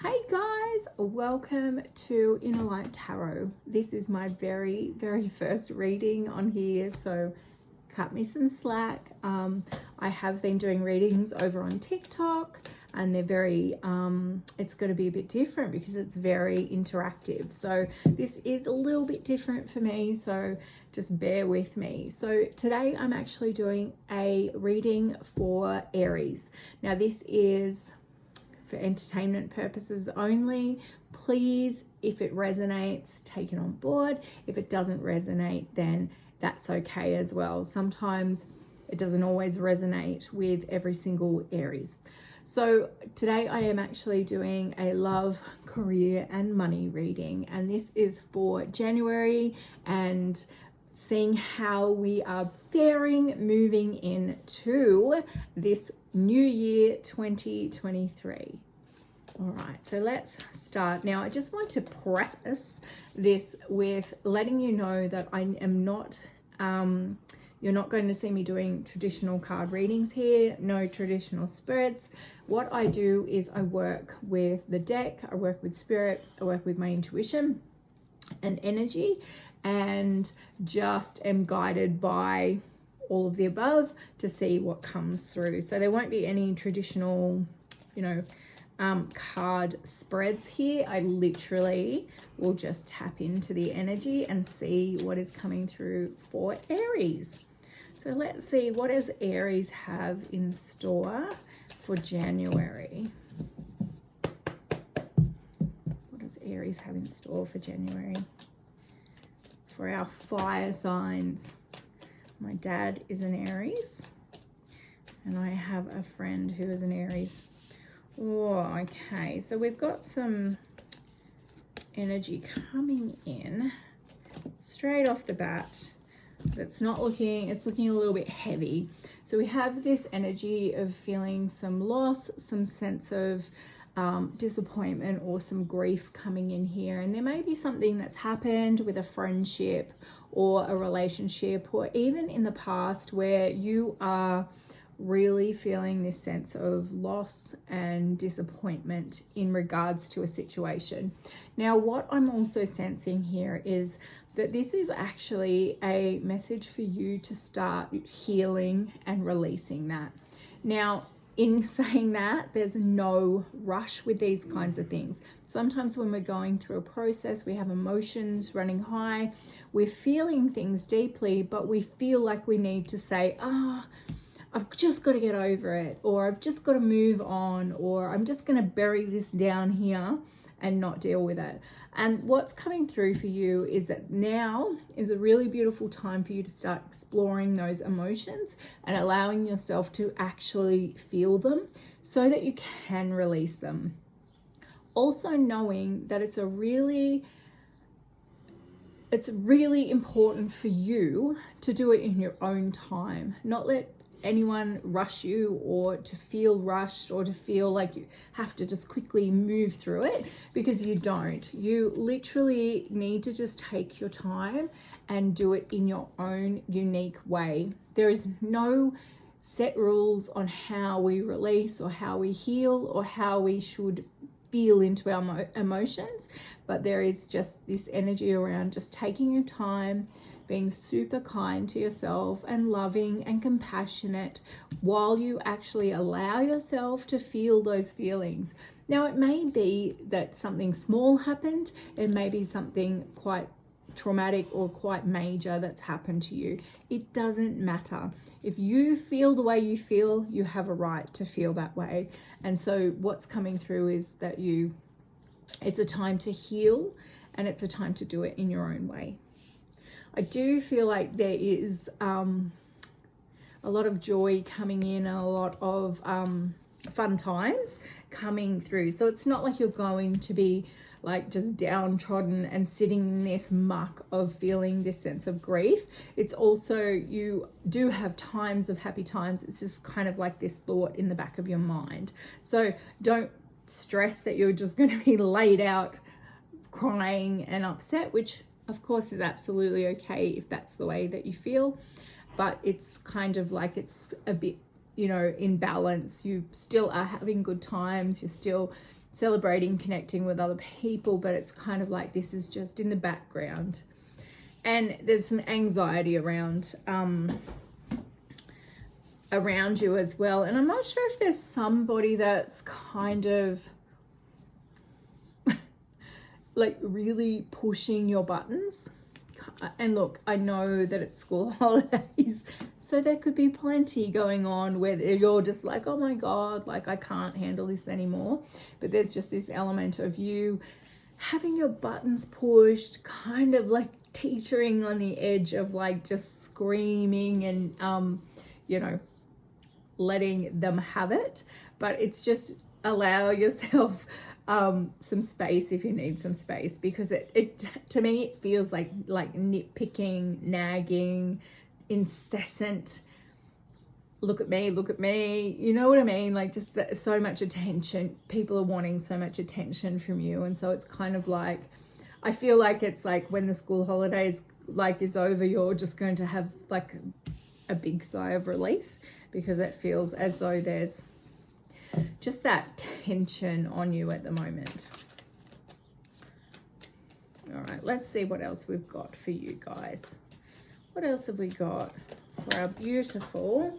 Hey guys, welcome to Inner Light Tarot. This is my very first reading on here, so cut me some slack. I have been doing readings over on TikTok and they're very, it's going to be a bit different because it's very interactive. So this is a little bit different for me, so just bear with me. So today I'm actually doing a reading for Aries. Now this is for entertainment purposes only. Please, if it resonates, take it on board. If it doesn't resonate, then that's okay as well. Sometimes it doesn't always resonate with every single Aries. So today I am actually doing a love, career and money reading, and this is for January and seeing how we are faring moving into this new year 2023. All right, so let's start. Now, I just want to preface this with letting you know that I am not, you're not going to see me doing traditional card readings here, no traditional spirits. What I do is I work with the deck, I work with spirit, I work with my intuition and energy, and just am guided by all of the above to see what comes through. So there won't be any traditional, card spreads here. I literally will just tap into the energy and see what is coming through for Aries. So let's see, what does Aries have in store for January? What does Aries have in store for January? For our fire signs. My dad is an Aries, and I have a friend who is an Aries. Oh, okay, so we've got some energy coming in straight off the bat. It's looking a little bit heavy. So we have this energy of feeling some loss, some sense of disappointment or some grief coming in here. And there may be something that's happened with a friendship or a relationship, or even in the past where you are really feeling this sense of loss and disappointment in regards to a situation. Now, what I'm also sensing here is that this is actually a message for you to start healing and releasing that. Now, in saying that, there's no rush with these kinds of things. Sometimes when we're going through a process, we have emotions running high, we're feeling things deeply, but we feel like we need to say, I've just got to get over it, or I've just got to move on, or I'm just going to bury this down here and not deal with it. And what's coming through for you is that now is a really beautiful time for you to start exploring those emotions and allowing yourself to actually feel them so that you can release them. Also knowing that it's really important for you to do it in your own time, not let anyone rush you, or to feel rushed, or to feel like you have to just quickly move through it, because you don't. You literally need to just take your time and do it in your own unique way. There is no set rules on how we release or how we heal or how we should feel into our emotions, but there is just this energy around just taking your time, being super kind to yourself and loving and compassionate while you actually allow yourself to feel those feelings. Now, it may be that something small happened, it may be something quite traumatic or quite major that's happened to you. It doesn't matter. If you feel the way you feel, you have a right to feel that way. And so what's coming through is that it's a time to heal, and it's a time to do it in your own way. I do feel like there is a lot of joy coming in and a lot of fun times coming through. So it's not like you're going to be like just downtrodden and sitting in this muck of feeling this sense of grief. It's also, you do have times of happy times. It's just kind of like this thought in the back of your mind. So don't stress that you're just going to be laid out crying and upset, which of course is absolutely okay if that's the way that you feel, but it's kind of like it's a bit, in balance. You still are having good times, you're still celebrating, connecting with other people, but it's kind of like this is just in the background. And there's some anxiety around you as well. And I'm not sure if there's somebody that's kind of like really pushing your buttons. And look, I know that it's school holidays, so there could be plenty going on where you're just like, oh my God, like I can't handle this anymore. But there's just this element of you having your buttons pushed, kind of like teetering on the edge of like just screaming and, you know, letting them have it. But it's just allow yourself some space if you need some space, because it to me it feels like nitpicking, nagging, incessant look at me, you know what I mean, like just so much attention. People are wanting so much attention from you, and so it's kind of like I feel like it's like when the school holidays like is over, you're just going to have like a big sigh of relief, because it feels as though there's just that tension on you at the moment. All right, let's see what else we've got for you guys. What else have we got for our beautiful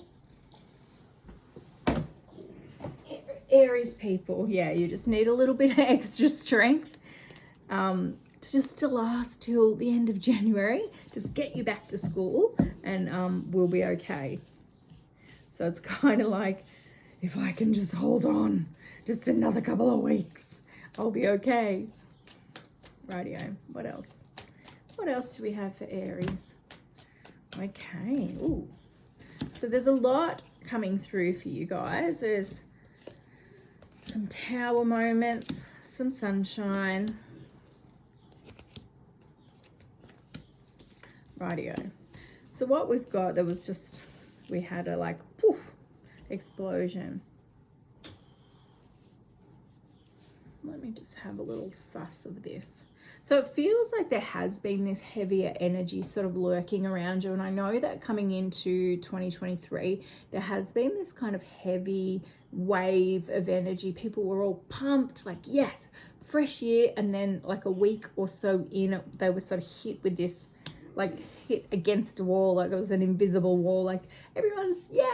Aries people? Yeah, you just need a little bit of extra strength just to last till the end of January. Just get you back to school and we'll be okay. So it's kind of like, if I can just hold on just another couple of weeks, I'll be okay. Rightio. What else? What else do we have for Aries? Okay. Ooh. So there's a lot coming through for you guys. There's some tower moments, some sunshine. Rightio. So what we've got, we had a like poof explosion. Let me just have a little suss of this. So it feels like there has been this heavier energy sort of lurking around you. And I know that coming into 2023, there has been this kind of heavy wave of energy. People were all pumped, like, yes, fresh year. And then like a week or so in, they were sort of hit with this, like hit against a wall, like it was an invisible wall, like everyone's yay,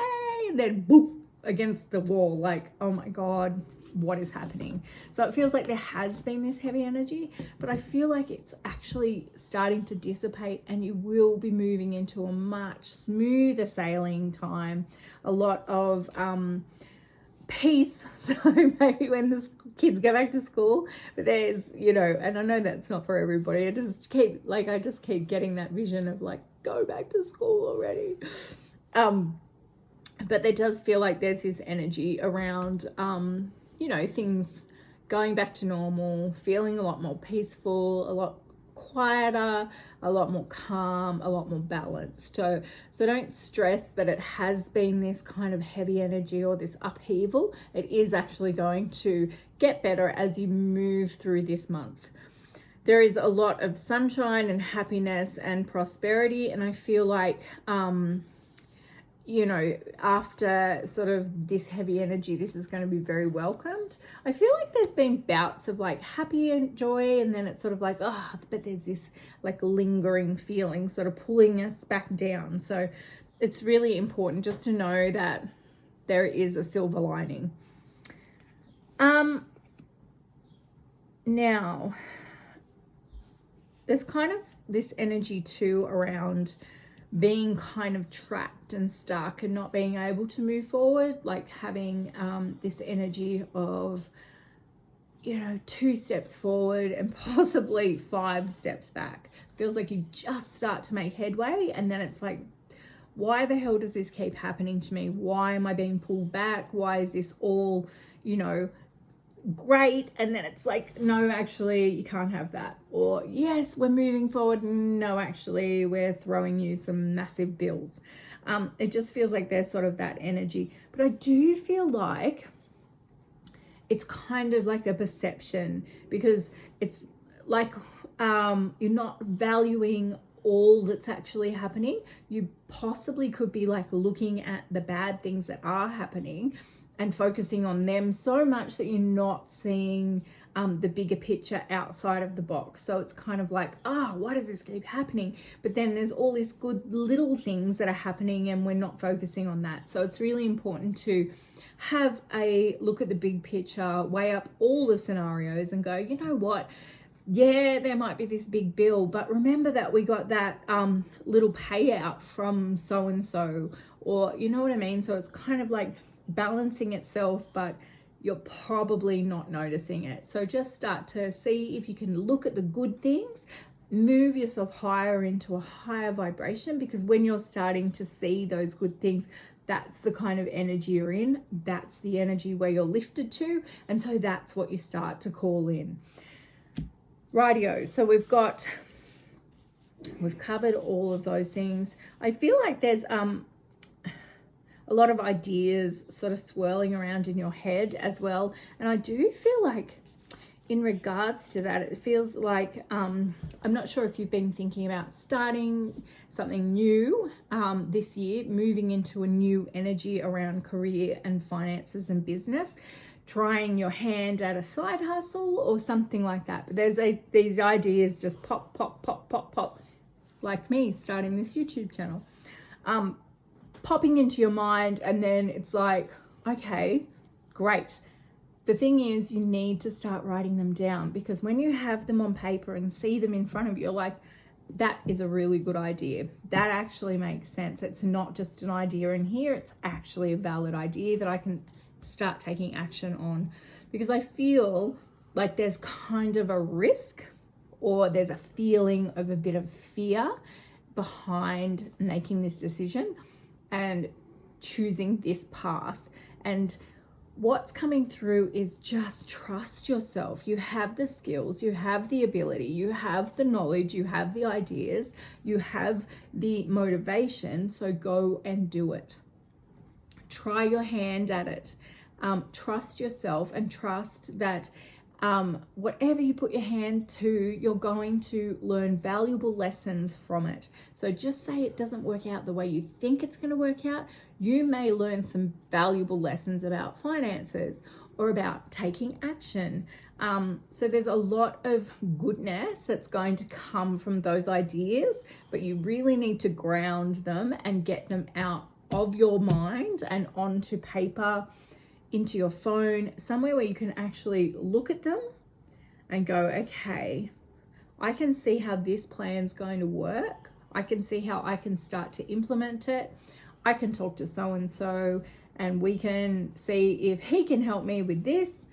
and then boop against the wall, like, oh my God, what is happening? So it feels like there has been this heavy energy, but I feel like it's actually starting to dissipate, and you will be moving into a much smoother sailing time, a lot of peace. So maybe when the kids go back to school, but there's, you know, and I know that's not for everybody. I just keep getting that vision of like, go back to school already. But there does feel like there's this energy around, you know, things going back to normal, feeling a lot more peaceful, a lot quieter, a lot more calm, a lot more balanced. So don't stress that it has been this kind of heavy energy or this upheaval. It is actually going to get better as you move through this month. There is a lot of sunshine and happiness and prosperity, and I feel like you know, after sort of this heavy energy, this is going to be very welcomed. I feel like there's been bouts of like happy and joy, and then it's sort of like, but there's this like lingering feeling sort of pulling us back down. So it's really important just to know that there is a silver lining. Now, there's kind of this energy too around being kind of trapped and stuck and not being able to move forward, like having this energy of, you know, 2 steps forward and possibly 5 steps back. Feels like you just start to make headway, and then it's like, why the hell does this keep happening to me? Why am I being pulled back? Why is this all, you know, great? And then it's like, no, actually you can't have that. Or yes, we're moving forward. No, actually we're throwing you some massive bills. It just feels like there's sort of that energy. But I do feel like it's kind of like a perception, because it's like you're not valuing all that's actually happening. You possibly could be like looking at the bad things that are happening, and focusing on them so much that you're not seeing the bigger picture outside of the box. So it's kind of like, why does this keep happening? But then there's all these good little things that are happening and we're not focusing on that. So it's really important to have a look at the big picture, weigh up all the scenarios and go, you know what? Yeah, there might be this big bill, but remember that we got that little payout from so-and-so, or you know what I mean? So it's kind of like balancing itself, but you're probably not noticing it. So just start to see if you can look at the good things, move yourself higher into a higher vibration, because when you're starting to see those good things, that's the kind of energy you're in. That's the energy where you're lifted to. And so that's what you start to call in. Rightio. So we've covered all of those things. I feel like there's a lot of ideas sort of swirling around in your head as well. And I do feel like in regards to that, it feels like, I'm not sure if you've been thinking about starting something new this year, moving into a new energy around career and finances and business, trying your hand at a side hustle or something like that. But there's these ideas just pop, pop, pop, pop, pop, like me starting this YouTube channel. Popping into your mind, and then it's like, okay, great. The thing is, you need to start writing them down, because when you have them on paper and see them in front of you, you're like, that is a really good idea. That actually makes sense. It's not just an idea in here, it's actually a valid idea that I can start taking action on. Because I feel like there's kind of a risk, or there's a feeling of a bit of fear behind making this decision and choosing this path. And what's coming through is just trust yourself. You have the skills, you have the ability, you have the knowledge, you have the ideas, you have the motivation. So go and do it. Try your hand at it. Trust yourself, and trust that whatever you put your hand to, you're going to learn valuable lessons from it. So just say it doesn't work out the way you think it's going to work out. You may learn some valuable lessons about finances or about taking action. So there's a lot of goodness that's going to come from those ideas, but you really need to ground them and get them out of your mind and onto paper, into your phone, somewhere where you can actually look at them and go, okay, I can see how this plan's going to work. I can see how I can start to implement it. I can talk to so-and-so and we can see if he can help me with this,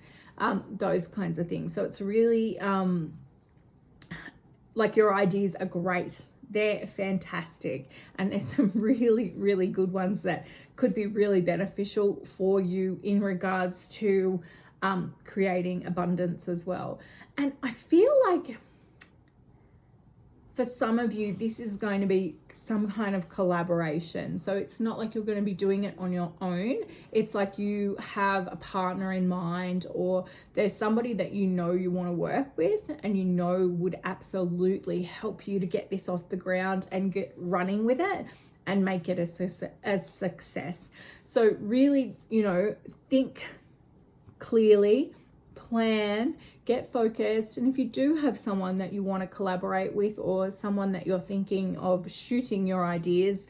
those kinds of things. So it's really like, your ideas are great. They're fantastic. And there's some really, really good ones that could be really beneficial for you in regards to creating abundance as well. And I feel like for some of you, this is going to be some kind of collaboration. So it's not like you're going to be doing it on your own. It's like you have a partner in mind, or there's somebody that you know you want to work with and you know would absolutely help you to get this off the ground and get running with it and make it a success. So really, think clearly, plan, get focused. And if you do have someone that you want to collaborate with, or someone that you're thinking of shooting your ideas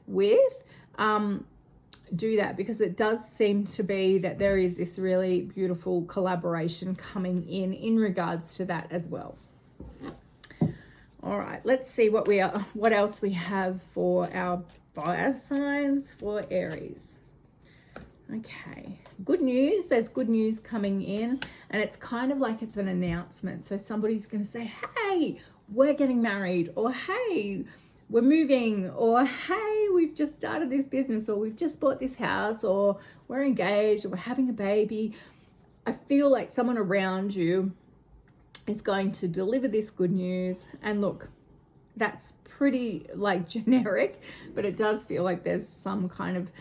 with, do that, because it does seem to be that there is this really beautiful collaboration coming in regards to that as well. All right, let's see what else we have for our fire signs for Aries. Okay, good news. There's good news coming in, and it's kind of like it's an announcement. So somebody's going to say, hey, we're getting married, or hey, we're moving, or hey, we've just started this business, or we've just bought this house, or we're engaged, or we're having a baby. I feel like someone around you is going to deliver this good news. And look, that's pretty like generic, but it does feel like there's some kind of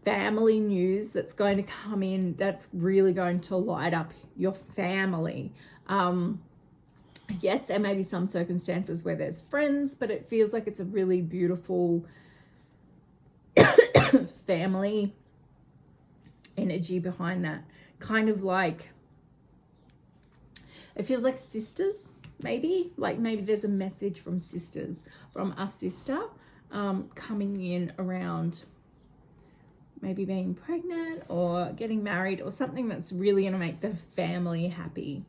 family news that's going to come in that's really going to light up your family. Yes, there may be some circumstances where there's friends, but it feels like it's a really beautiful family energy behind that. Kind of like, it feels like sisters, maybe. Like maybe there's a message from sisters, from a sister coming in around maybe being pregnant or getting married or something that's really going to make the family happy.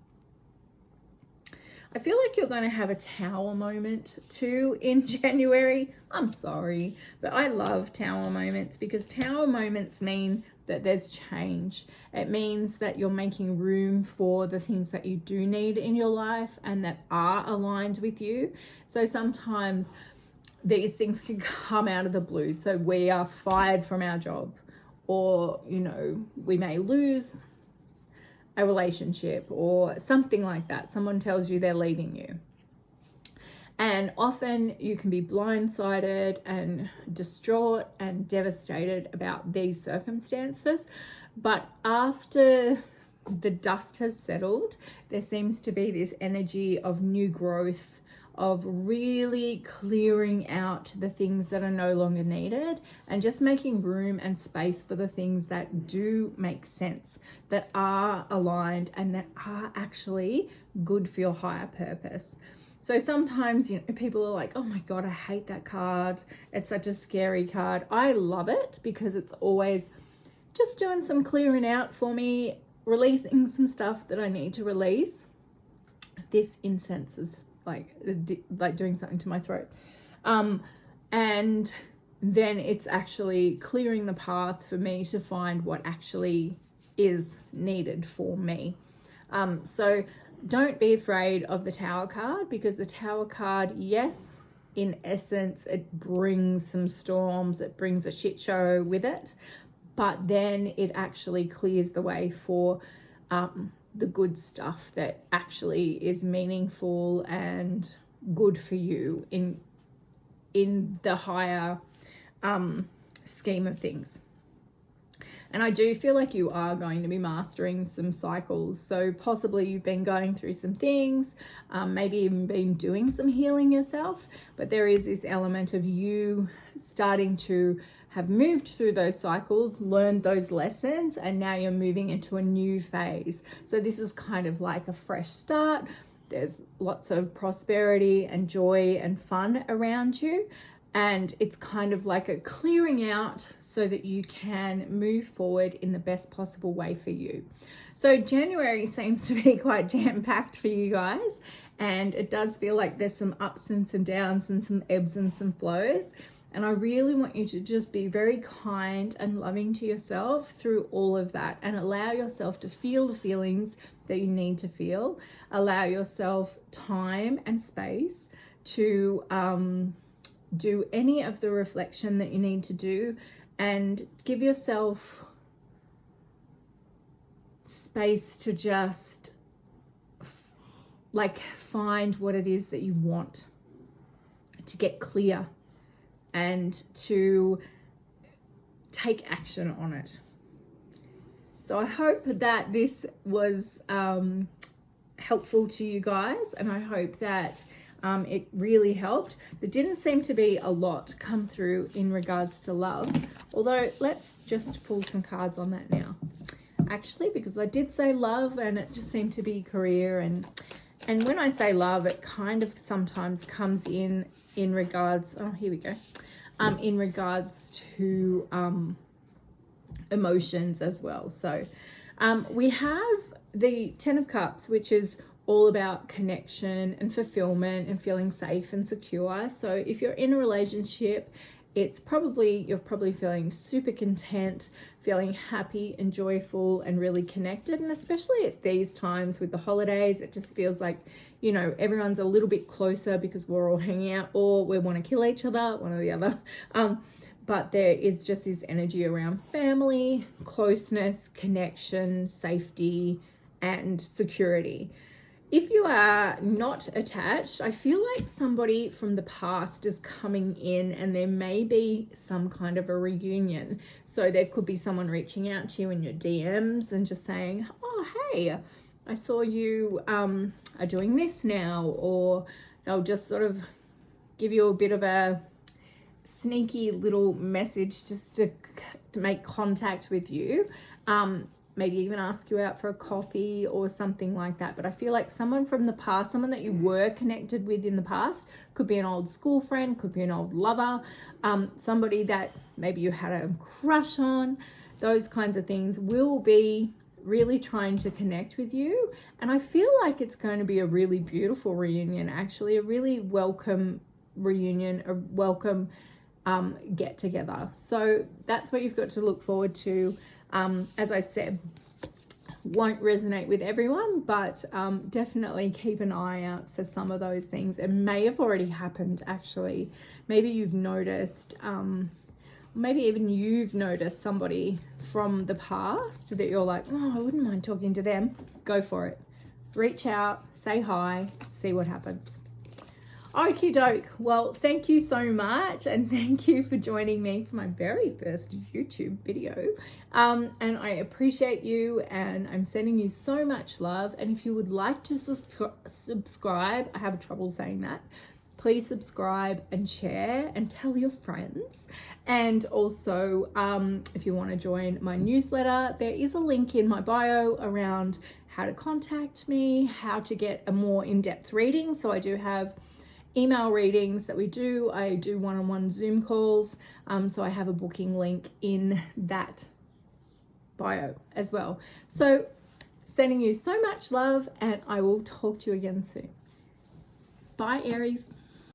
I feel like you're going to have a tower moment too in January. I'm sorry, but I love tower moments because tower moments mean that there's change. It means that you're making room for the things that you do need in your life and that are aligned with you. So sometimes these things can come out of the blue. So we are fired from our job, or, you know, we may lose a relationship or something like that. Someone tells you they're leaving you. And often you can be blindsided and distraught and devastated about these circumstances. But after the dust has settled, there seems to be this energy of new growth, of really clearing out the things that are no longer needed and just making room and space for the things that do make sense, that are aligned and that are actually good for your higher purpose. So sometimes, you know, people are like, oh my God, I hate that card. It's such a scary card. I love it because it's always just doing some clearing out for me, releasing some stuff that I need to release. This incense is like doing something to my throat. And then it's actually clearing the path for me to find what actually is needed for me. So don't be afraid of the Tower card, because the Tower card, yes, in essence, it brings some storms, it brings a shit show with it, but then it actually clears the way for the good stuff that actually is meaningful and good for you in the higher scheme of things. And I do feel like you are going to be mastering some cycles. So possibly you've been going through some things, maybe even been doing some healing yourself, but there is this element of you starting to have moved through those cycles, learned those lessons, and now you're moving into a new phase. So this is kind of like a fresh start. There's lots of prosperity and joy and fun around you. And it's kind of like a clearing out so that you can move forward in the best possible way for you. So January seems to be quite jam-packed for you guys. And it does feel like there's some ups and some downs and some ebbs and some flows. And I really want you to just be very kind and loving to yourself through all of that, and allow yourself to feel the feelings that you need to feel. Allow yourself time and space to do any of the reflection that you need to do, and give yourself space to just find what it is that you want, to get clear and to take action on it. So I hope that this was helpful to you guys, and I hope that it really helped. There didn't seem to be a lot come through in regards to love, although let's just pull some cards on that now, actually, because I did say love and it just seemed to be career, and when I say love, it kind of sometimes comes in regards, oh, here we go, in regards to emotions as well. So we have the 10 of Cups, which is all about connection and fulfillment and feeling safe and secure. So if you're in a relationship, you're probably feeling super content, feeling happy and joyful and really connected. And especially at these times with the holidays, it just feels like, you know, everyone's a little bit closer because we're all hanging out, or we want to kill each other, one or the other. But there is just this energy around family, closeness, connection, safety, and security. If you are not attached, I feel like somebody from the past is coming in, and there may be some kind of a reunion. So there could be someone reaching out to you in your DMs and just saying, oh, hey, I saw you are doing this now. Or they'll just sort of give you a bit of a sneaky little message just to make contact with you. maybe even ask you out for a coffee or something like that. But I feel like someone from the past, someone that you were connected with in the past, could be an old school friend, could be an old lover, somebody that maybe you had a crush on, those kinds of things will be really trying to connect with you. And I feel like it's going to be a really beautiful reunion, actually, a really welcome reunion, a welcome get together. So that's what you've got to look forward to. As I said, won't resonate with everyone, but definitely keep an eye out for some of those things. It may have already happened, actually. Maybe you've noticed, maybe even you've noticed somebody from the past that you're like, oh, I wouldn't mind talking to them. Go for it. Reach out, say hi, see what happens. Okie doke. Well, thank you so much, and thank you for joining me for my very first YouTube video. And I appreciate you, and I'm sending you so much love. And if you would like to subscribe, I have trouble saying that, please subscribe and share and tell your friends. And also, if you want to join my newsletter, there is a link in my bio around how to contact me, how to get a more in-depth reading. So I do have email readings that we do. I do one-on-one Zoom calls. So I have a booking link in that bio as well. So sending you so much love, and I will talk to you again soon. Bye, Aries.